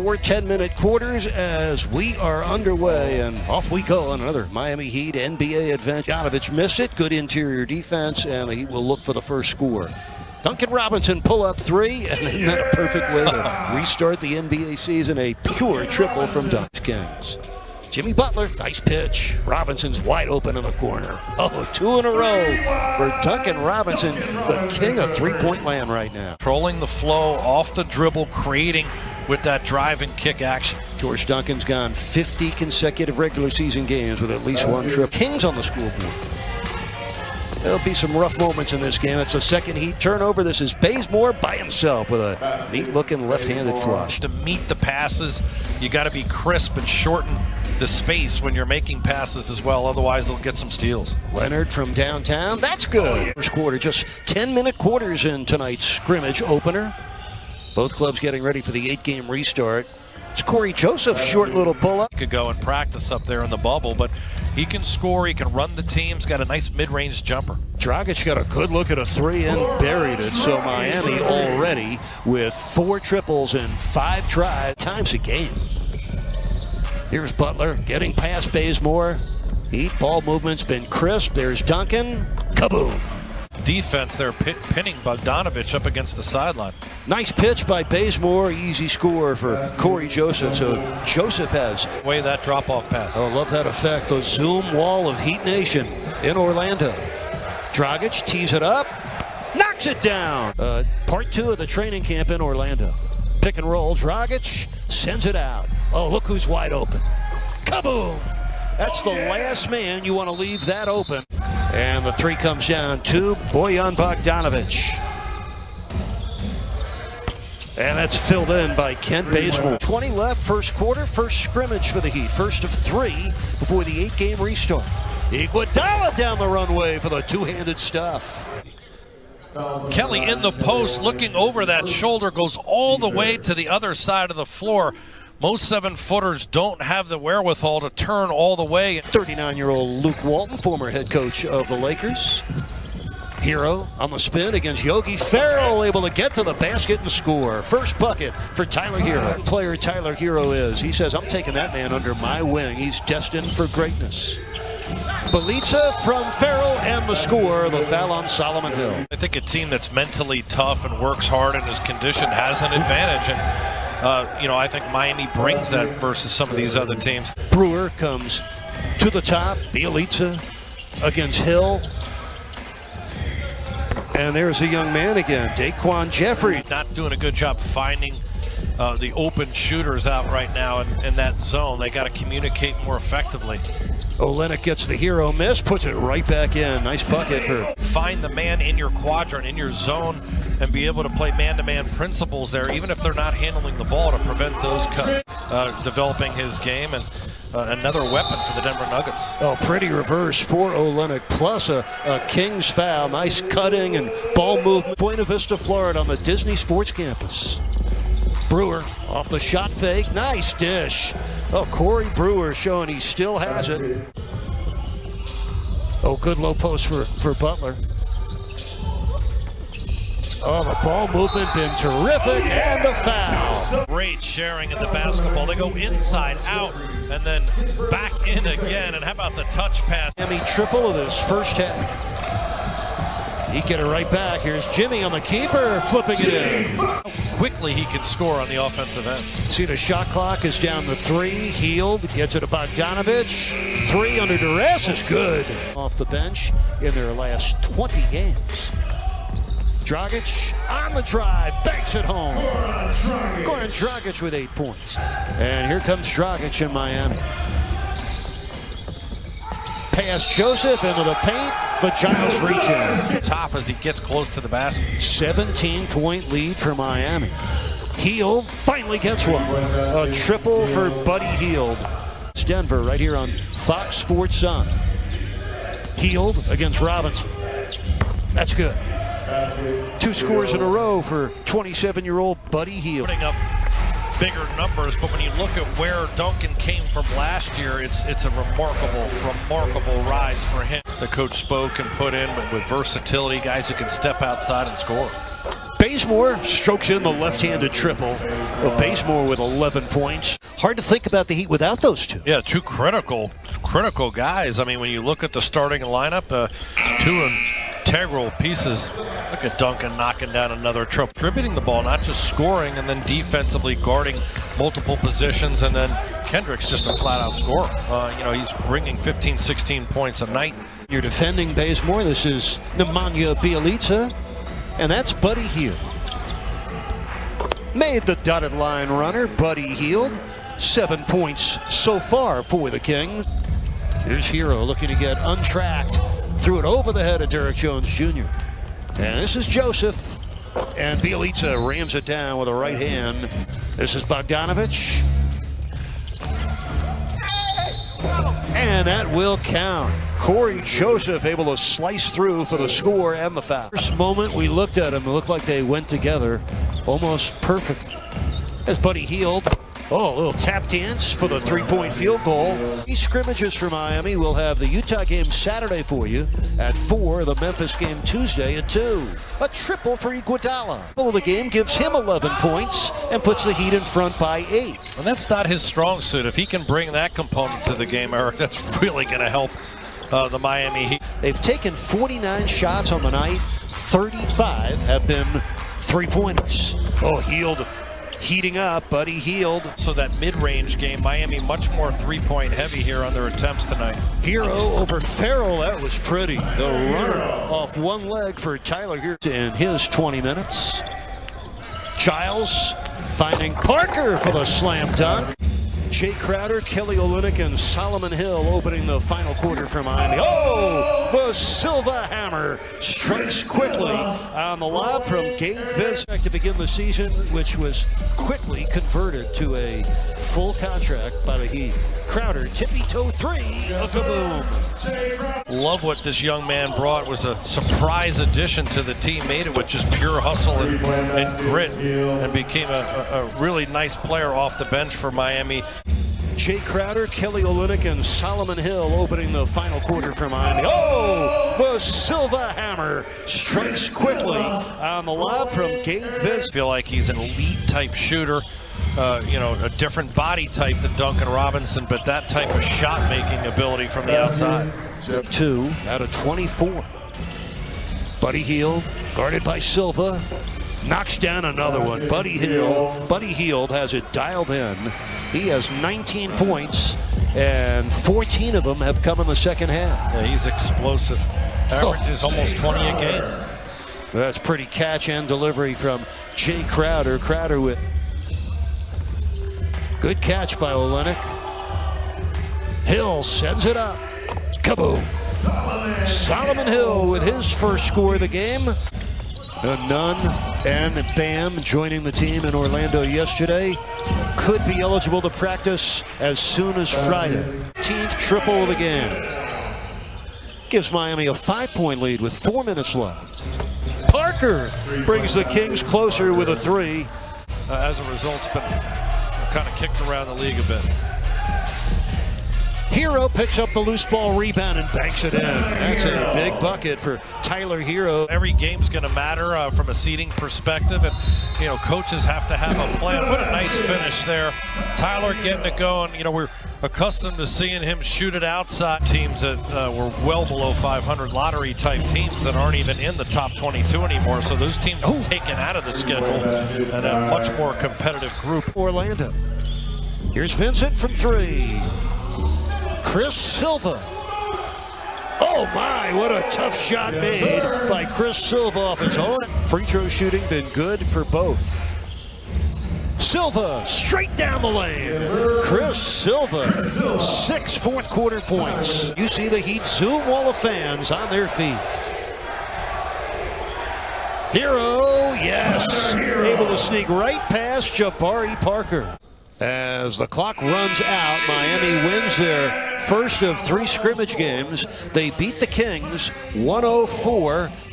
4 10-minute quarters as we are underway, and off we go on another Miami Heat NBA adventure. Bogdanovich missed it. Good interior defense, and the Heat will look for the first score. Duncan Robinson pull-up three, and then not a perfect way to restart the NBA season. A pure triple from Duncan Kings. Jimmy Butler, nice pitch. Robinson's wide open in the corner. Oh, 2 in a row for Duncan Robinson, the king of three-point land right now. Controlling the flow, off the dribble, creating with that drive and kick action. George Duncan's gone 50 consecutive regular season games with at least one triple. Kings on the scoreboard. There'll be some rough moments in this game. It's a second Heat turnover. This is Bazemore by himself with a neat-looking left-handed flush. To meet the passes, you got to be crisp and shorten the space when you're making passes as well. Otherwise, they'll get some steals. Leonard from downtown. That's good. First quarter, just 10-minute quarters in tonight's scrimmage opener. Both clubs getting ready for the 8-game restart. It's Corey Joseph, short little pull-up. He could go and practice up there in the bubble, but he can score, he can run the team's got a nice mid-range jumper. Dragic got a good look at a three and buried it. So Miami already with 4 triples and 5 drive times a game. Here's Butler getting past Bazemore. Heat ball movement's been crisp. There's Duncan. Kaboom. Defense, they're pinning Bogdanovich up against the sideline. Nice pitch by Bazemore. Easy score for Corey Joseph. So Joseph has way that drop-off pass. Oh, love that effect. The Zoom wall of Heat Nation in Orlando. Dragic tees it up, knocks it down. Part 2 of the training camp in Orlando. Pick and roll. Dragic sends it out. Oh, look who's wide open. Kaboom! That's the last man you want to leave that open. And the 3 comes down to Bojan Bogdanovich. And that's filled in by Kent Bazemore. 20 left, first quarter, first scrimmage for the Heat. First of 3 before the 8-game restart. Iguodala down the runway for the two-handed stuff. Kelly in the post, looking over that shoulder, goes all the way to the other side of the floor. Most 7-footers don't have the wherewithal to turn all the way. 39-year-old Luke Walton, former head coach of the Lakers. Hero on the spin against Yogi Ferrell, able to get to the basket and score. First bucket for Tyler Hero. Player Tyler Hero is. He says, I'm taking that man under my wing. He's destined for greatness. Belitza from Ferrell and the score, the foul on Solomon Hill. I think a team that's mentally tough and works hard and is conditioned has an advantage. And I think Miami brings that versus some of these other teams. Brewer comes to the top. Belitza against Hill. And there's a young man again, Daquan Jeffrey. Not doing a good job finding the open shooters out right now in that zone. They got to communicate more effectively. Olenek gets the Hero miss, puts it right back in. Nice bucket for. Find the man in your quadrant, in your zone, and be able to play man-to-man principles there, even if they're not handling the ball, to prevent those cuts. Developing his game, and another weapon for the Denver Nuggets. Oh, pretty reverse for Olenek, plus a Kings foul. Nice cutting and ball movement. Buena Vista, Florida on the Disney Sports Campus. Brewer off the shot fake. Nice dish. Oh, Corey Brewer showing he still has it. Oh, good low post for Butler. Oh, the ball movement been terrific, and the foul. Great sharing in the basketball. They go inside, out, and then back in again. And how about the touch pass? Miami triple of this first half. He get it right back. Here's Jimmy on the keeper, flipping it in. Quickly he can score on the offensive end. See, the shot clock is down to 3. Healed, gets it to Bogdanovich. 3 under duress is good. Off the bench in their last 20 games. Dragic on the drive, banks it home. Goran Dragic with 8 points. And here comes Dragic in Miami. Pass Joseph into the paint. The Giants reach in. Top as he gets close to the basket. 17-point lead for Miami. Hield finally gets one. A triple for Buddy Hield. It's Denver right here on Fox Sports Sun. Hield against Robinson. That's good. 2 scores in a row for 27-year-old Buddy Hield. Putting up bigger numbers, but when you look at where Duncan came from last year, it's a remarkable rise for him. The coach spoke and put in with versatility, guys who can step outside and score. Bazemore strokes in the left-handed triple. Bazemore with 11 points. Hard to think about the Heat without those two. Yeah, two critical guys. I mean, when you look at the starting lineup, two integral pieces. Look at Duncan knocking down another triple. Distributing the ball, not just scoring, and then defensively guarding multiple positions. And then Kendrick's just a flat-out scorer. He's bringing 15, 16 points a night. You're defending Bazemore. This is Nemanja Bjelica, and that's Buddy Hield. Made the dotted line runner, Buddy Hield. 7 points so far for the Kings. Here's Hero looking to get untracked. Threw it over the head of Derrick Jones Jr. And this is Joseph. And Bjelica rams it down with a right hand. This is Bogdanovich. And that will count. Corey Joseph able to slice through for the score and the foul. First moment we looked at them, it looked like they went together almost perfect. As Buddy Hield. Oh, a little tap dance for the three-point field goal. These scrimmages for Miami. We'll have the Utah game Saturday for you at 4, the Memphis game Tuesday at 2. A triple for Iguodala. Well, the game gives him 11 points and puts the Heat in front by 8. And that's not his strong suit. If he can bring that component to the game, Eric, that's really going to help the Miami Heat. They've taken 49 shots on the night. 35 have been three-pointers. Oh, Hield heating up, Buddy Hield. So that mid-range game, Miami much more three-point heavy here on their attempts tonight. Hero over Farrell, that was pretty. The runner off one leg for Tyler here in his 20 minutes. Giles finding Parker for the slam dunk. Jay Crowder, Kelly Olynyk, and Solomon Hill opening the final quarter for Miami. Oh, the Silva hammer strikes quickly on the lob from Gabe Vincent to begin the season, which was quickly converted to a full contract by the Heat. Crowder, tippy-toe three, a kaboom. Love what this young man brought. Was a surprise addition to the team. Made it with just pure hustle and grit, and became a really nice player off the bench for Miami. Jay Crowder, Kelly Olynyk, and Solomon Hill opening the final quarter for Miami. Oh, the Silva hammer strikes quickly on the lob from Gabe Vincent. Feel like he's an elite type shooter. A different body type than Duncan Robinson, but that type of shot-making ability from the outside. 2 out of 24. Buddy Hield, guarded by Silva, knocks down another one. Buddy Hield has it dialed in. He has 19 points, and 14 of them have come in the second half. Yeah, he's explosive. Averages almost 20 a game. That's pretty catch and delivery from Jay Crowder. Crowder with good catch by Olynyk. Hill sends it up. Kaboom. Solomon Hill with his first score of the game. Nunn and Bam joining the team in Orlando yesterday. Could be eligible to practice as soon as Friday. 15th triple of the game. Gives Miami a 5-point lead with 4 minutes left. Parker brings the Kings closer with a 3. As a result, it's been kind of kicked around the league a bit. Hero picks up the loose ball rebound and banks it in. That's a big bucket for Tyler Hero. Every game's going to matter from a seeding perspective, and coaches have to have a plan. What a nice finish there. Tyler getting it going. We're accustomed to seeing him shoot it outside. Teams that were well below 500 lottery type teams that aren't even in the top 22 anymore. So those teams are taken out of the schedule and a much more competitive group. Orlando. Here's Vincent from 3. Chris Silva. Oh my, what a tough shot made by Chris Silva off his own. Free throw shooting been good for both. Silva straight down the lane. Chris Silva, 6 fourth quarter points. You see the Heat Zoom wall of fans on their feet. Hero, yes, able to sneak right past Jabari Parker. As the clock runs out, Miami wins their first of 3 scrimmage games. They beat the Kings 104 to